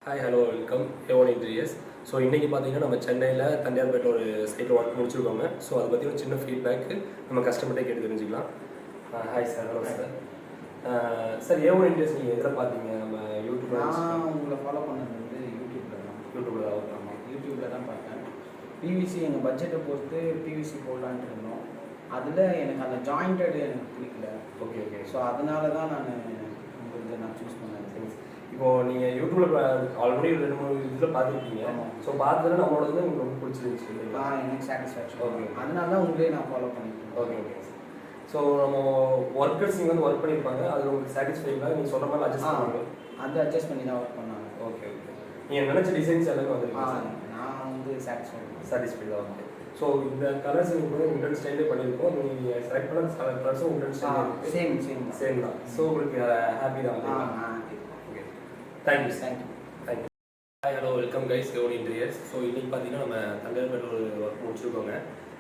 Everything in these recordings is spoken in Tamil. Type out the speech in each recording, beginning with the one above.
Hi hello welcome A1 interiors. So இன்றைக்கி பார்த்தீங்கன்னா நம்ம சென்னையில் தண்டையார்பேட்டில் ஒரு சைட்டில் ஒர்க் முடிச்சிருக்கோங்க. ஸோ அதை பற்றி ஒரு சின்ன ஃபீட்பேக்கு நம்ம கஸ்டமர்கிட்டே கேட்டு தெரிஞ்சுக்கலாம். Hi sir, hello sir. Sir A1 interiors நீங்கள் எதில் பார்த்தீங்க? நம்ம யூடியூப்ல நான் உங்களை ஃபாலோ பண்ணது வந்து யூடியூப்பில் தான். யூடியூப்பில் தான் பார்த்தேன். பிவிசி எங்கள் பட்ஜெட்டை பொறுத்து பிவிசி போடலான்ட்டு இருந்தோம். அதில் எனக்கு அந்த ஜாயிண்டட் எனக்கு பிடிக்கல. Okay okay. ஸோ அதனால தான் உங்களுக்கு நான் சூஸ் பண்ணேன். இப்போது நீங்கள் யூடியூப்பில் ஆல்ரெடி 2-3 இதில் பார்த்துருக்கீங்க. ஸோ பார்த்ததில் நம்மளோட வந்து உங்களுக்கு ரொம்ப பிடிச்சிருந்துச்சு. எனக்கு சாட்டிஸ்ஃபேக்ஷன். ஓகே, அதனால தான் உங்களே நான் ஃபாலோ பண்ணிட்டேன். Okay okay. ஸோ நம்ம ஒர்க்கர்ஸ் நீங்கள் வந்து ஒர்க் பண்ணியிருப்பாங்க, அதில் உங்களுக்கு சாட்டிஸ்ஃபைடாக நீங்கள் சொல்கிற மாதிரி அட்ஜஸ்ட் பண்ணுவாங்க. அது அட்ஜஸ்ட் பண்ணி தான் ஒர்க் பண்ணாங்க. Okay okay. நீங்கள் நினச்ச டிசைன்ஸ் எல்லாமே வந்துருக்கு. நான் வந்து சாட்டிஸ்ஃபைடாக ஓகே. ஸோ இந்த கலர்ஸ் உங்களுக்கு உடன் ஸ்டைலே பண்ணியிருக்கோம். நீங்கள் செலக்ட் பண்ண கலர்ஸும் உடன் ஸ்டைல் சேம் தான். ஸோ உங்களுக்கு ஹாப்பி தான். Okay, thank you thank you. Hi hello welcome guys, A1 interiors. So இன்றைக்கி பார்த்தீங்கன்னா நம்ம தண்டையார்பேட்டில் ஒரு ஒர்க் முடிச்சிருக்கோங்க.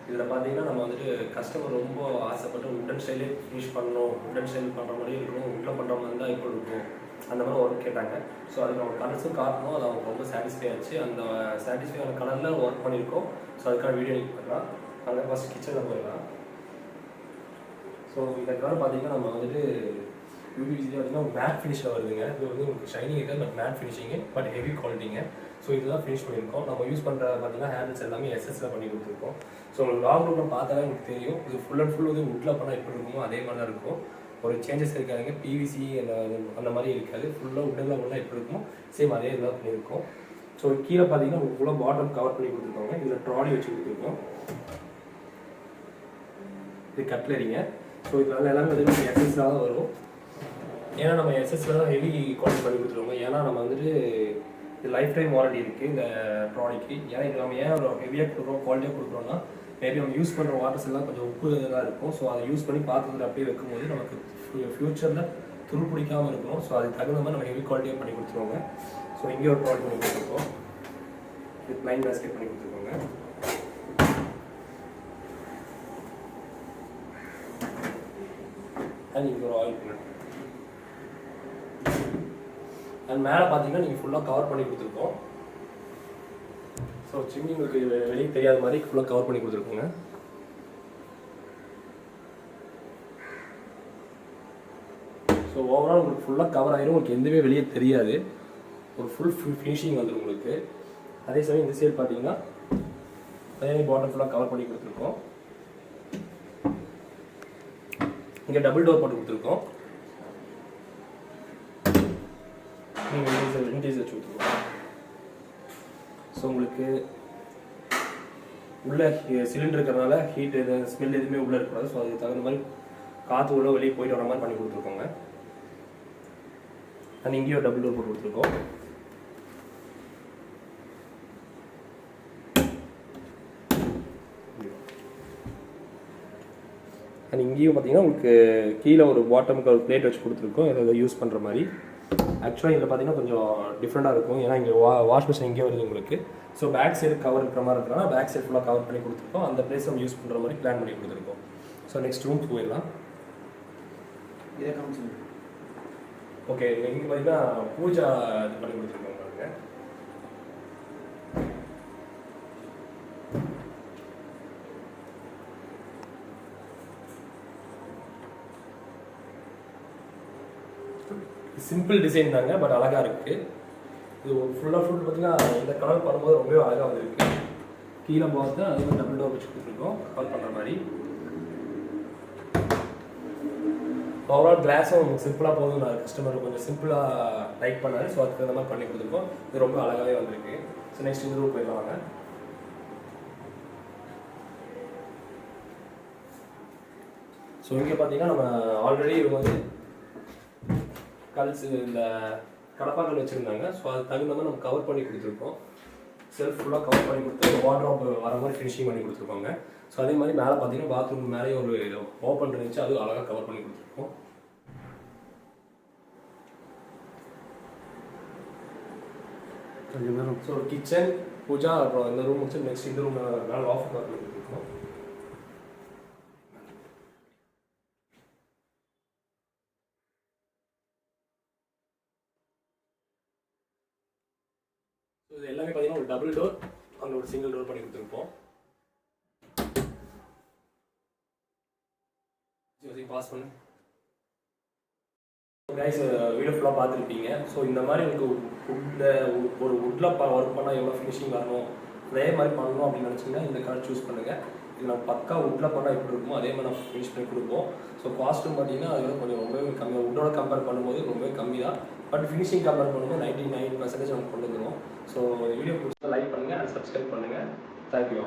இதில் பார்த்தீங்கன்னா நம்ம வந்துட்டு கஸ்டமர் ரொம்ப ஆசைப்பட்டு உடன் ஸ்டைலே ஃபினிஷ் பண்ணணும், உடன் ஸ்டைல் பண்ணுற மாதிரி இருக்கணும், உட்டில் பண்ணுற மாதிரி தான் இப்போ இருக்கும், அந்த மாதிரி ஒர்க் கேட்டாங்க. ஸோ அதுக்கு அவங்க கலர்ஸும் காட்டணும், அது அவங்க ரொம்ப சாட்டிஸ்ஃபை ஆச்சு. அந்த சாட்டிஸ்ஃபை ஆன கலரில் ஒர்க் பண்ணியிருக்கோம். ஸோ அதுக்கான வீடியோ நீங்கள் பண்ணலாம். அங்கே ஃபஸ்ட் கிச்சனில் போயிடலாம். ஸோ இந்த கலர் பார்த்தீங்கன்னா நம்ம வந்துட்டு யூபிசி பார்த்தீங்கன்னா மேட் ஃபினிஷில் வருதுங்க. இது வந்து உங்களுக்கு ஷைனிங் இருக்குது, but matte finishing, but heavy குவாலிட்டிங்க. ஸோ இதுதான் ஃபினிஷ் பண்ணியிருக்கோம். நம்ம யூஸ் பண்ணுற பார்த்தீங்கன்னா ஹேண்டில்ஸ் எல்லாமே எஸ்எஸ்ல பண்ணி கொடுத்துருக்கோம். ஸோ உங்களுக்கு லாங் ரூட்டில் பார்த்தாலே உங்களுக்கு தெரியும், இது ஃபுல் அண்ட் ஃபுல் வந்து உட்டில் பண்ணால் எப்படி இருக்குமோ அதே மாதிரி தான் இருக்கும். ஒரு சேஞ்சஸ் இருக்காதுங்க. பிவிசி அந்த மாதிரி இருக்காது. ஃபுல்லாக உட்டெல்லாம் உள்ள எப்படி இருக்குமோ சேம் அதே இதெல்லாம் பண்ணியிருக்கோம். ஸோ கீழே பார்த்தீங்கன்னா உங்களுக்கு ஃபுல்லாக பாட்டம் கவர் பண்ணி கொடுத்துருக்கோங்க. இதில் ட்ராலி வச்சு கொடுத்துருக்கோம். இது கட்லரிங்க. ஸோ இதனால எல்லாமே வந்து எஸ்எஸ்ல தான் வரும். ஏன்னா நம்ம எஸ்எஸ்ல தான் ஹெவி குவாலிட்டி பண்ணி கொடுத்துருவோங்க. ஏன்னா நம்ம வந்துட்டு இது லைஃப் டைம் வாரண்டி இருக்குது இந்த ப்ராடக்ட்டுக்கு. ஏன்னா இது நம்ம ஏன் ஒரு ஹெவியாக கொடுக்குறோம், குவாலிட்டியாக கொடுக்குறோம்னா மேபி நம்ம யூஸ் பண்ணுற வாட்டர்ஸ் எல்லாம் கொஞ்சம் உப்பு தான் இருக்கும். ஸோ அதை யூஸ் பண்ணி பாத்திரத்தில் அப்படியே வைக்கும்போது நமக்கு ஃப்யூச்சரில் துரு பிடிக்காமல் இருக்கணும். ஸோ அதுக்கு தகுந்த மாதிரி நம்ம ஹெவி குவாலிட்டியாக பண்ணி கொடுத்துருவோங்க. ஸோ இங்கே ஒரு ப்ராடக்ட் பண்ணி கொடுத்துருக்கோம். இது ப்ளைன் பேஸ்கெட் பண்ணி கொடுத்துருக்கோங்க. அண்ட் இங்கே ஒரு ஆயில் பிளட். அண்ட் மேலே பார்த்தீங்கன்னா நீங்கள் ஃபுல்லாக கவர் பண்ணி கொடுத்துருக்கோம். ஸோ சிம்னி உங்களுக்கு வெளியே தெரியாத மாதிரி ஃபுல்லாக கவர் பண்ணி கொடுத்துருக்கோங்க. ஸோ ஓவரால் உங்களுக்கு ஃபுல்லாக கவர் ஆகிடும், உங்களுக்கு எதுவுமே வெளியே தெரியாது. ஒரு ஃபுல் ஃபினிஷிங் வந்துடும் உங்களுக்கு. அதே சமயம் இந்த சைடு பார்த்தீங்கன்னா அதே பாட்டம் ஃபுல்லாக கவர் பண்ணி கொடுத்துருக்கோம். இங்கே டபுள் டோர் போட்டு கொடுத்துருக்கோம். நீங்கள் விண்டேஜ் வச்சு கொடுத்துருக்கோம். ஸோ உங்களுக்கு உள்ள சிலிண்டர் இருக்கிறதுனால ஹீட் எது ஸ்மெல் எதுவுமே உள்ளே இருக்கக்கூடாது. ஸோ அதுக்கு தகுந்த மாதிரி காற்று உள்ள வெளியே போயிட்டு வர மாதிரி பண்ணி கொடுத்துருக்கோங்க. அண்ட் இங்கேயும் ஒரு டபுள் டோர் போட்டு கொடுத்துருக்கோம். அண்ட் இங்கேயும் பார்த்தீங்கன்னா உங்களுக்கு கீழே ஒரு பாட்டமுக்கு ஒரு பிளேட் வச்சு கொடுத்துருக்கோம், எதாவது யூஸ் பண்ணுற மாதிரி. ஆக்சுவலாக இதில் பார்த்தீங்கன்னா கொஞ்சம் டிஃப்ரெண்ட்டாக இருக்கும். ஏன்னா இங்கே வாஷ் மிஷின் இங்கே வருது உங்களுக்கு. ஸோ பேக் சைடு கவர் இருக்கிற மாதிரி இருக்கிறனா பேக் சைடு ஃபுல்லாக கவர் பண்ணி கொடுத்துருக்கோம். அந்த பிளேஸ் நம்ம யூஸ் பண்ணுற மாதிரி பிளான் பண்ணி கொடுத்துருக்கோம். ஸோ நெக்ஸ்ட் ரூம் போயிடலாம். இதை காமிச்சு ஓகே. இங்கே பார்த்தீங்கன்னா பூஜா இது பண்ணி கொடுத்துருக்கோம் உங்களுக்கு. சிம்பிள் டிசைன் தாங்க, பட் அழகாக இருக்குது. இது ஃபுல்லாக பார்த்தீங்கன்னா இந்த கலர் பண்ணும்போது ரொம்பவே அழகாக வந்துருக்கு. கீழே பார்த்தா அதே மாதிரி டபுள் டோர் வச்சு கொடுத்துருக்கோம் கவர் பண்ணுற மாதிரி. ஓவரால் கிளாஸும் உங்களுக்கு சிம்பிளாக போதும். நான் கஸ்டமர் கொஞ்சம் சிம்பிளாக லைக் பண்ணாரு. ஸோ அதுக்கு அந்த மாதிரி பண்ணி கொடுத்துருக்கோம். இது ரொம்ப அழகாகவே வந்திருக்கு. ஸோ நெக்ஸ்ட் இந்த ரூம் போயிடலாம் வாங்க. ஸோ இங்கே பார்த்தீங்கன்னா நம்ம ஆல்ரெடி இவங்க வந்து கல்ஸ் இந்த கடப்பாக்கள் வச்சுருந்தாங்க. ஸோ அது தகுந்த மாதிரி நம்ம கவர் பண்ணி கொடுத்துருக்கோம். செல்ஃப் ஃபுல்லாக கவர் பண்ணி கொடுத்து வார்ட்ரோப் வர மாதிரி ஃபினிஷிங் பண்ணி கொடுத்துருக்கோங்க. ஸோ அதே மாதிரி மேலே பார்த்தீங்கன்னா பாத்ரூம் மேலே ஒரு ஓப்பன் இருந்துச்சு, அதுவும் அழகாக கவர் பண்ணி கொடுத்துருக்கோம். ஸோ ஒரு கிச்சன் பூஜா அப்புறம் இந்த ரூம் வச்சு நெக்ஸ்ட் இந்த ரூம் மேலே ஆஃப் கவர் பண்ணி கொடுத்துருக்கோம். இது எல்லாமே பார்த்தீங்கன்னா ஒரு டபுள் டோர், அங்கே ஒரு சிங்கிள் டோர் பண்ணி கொடுத்துருப்போம். பாஸ் பண்ணு கைஸ். வீடியோ ஃபுல்லாக பார்த்துருப்பீங்க. ஸோ இந்த மாதிரி உங்களுக்கு ஒரு வுட்டில் ஒர்க் பண்ணால் எவ்வளோ ஃபினிஷிங் வரணும், அதே மாதிரி பண்ணணும் அப்படின்னு நினச்சிங்கன்னா இந்த கலர் சூஸ் பண்ணுங்கள். இது நம்ம பக்கா வுட்டில் பண்ணால் எப்படி இருக்குமோ அதே மாதிரி நம்ம ஃபினிஷ் பண்ணி கொடுப்போம். ஸோ காஸ்ட்டும் பார்த்தீங்கன்னா அதில் கொஞ்சம் ரொம்பவே கம்மியாக, வுட்டோட கம்பேர் பண்ணும்போது ரொம்பவே கம்மி தான். பட் ஃபினிஷிங் கம்பேர் பண்ணும்போது 99% நம்ம கொண்டு வந்துடுவோம். ஸோ வீடியோ பிடிச்சா லைக் பண்ணுங்கள் அண்ட் சப்ஸ்கிரைப் பண்ணுங்கள். தேங்க்யூ.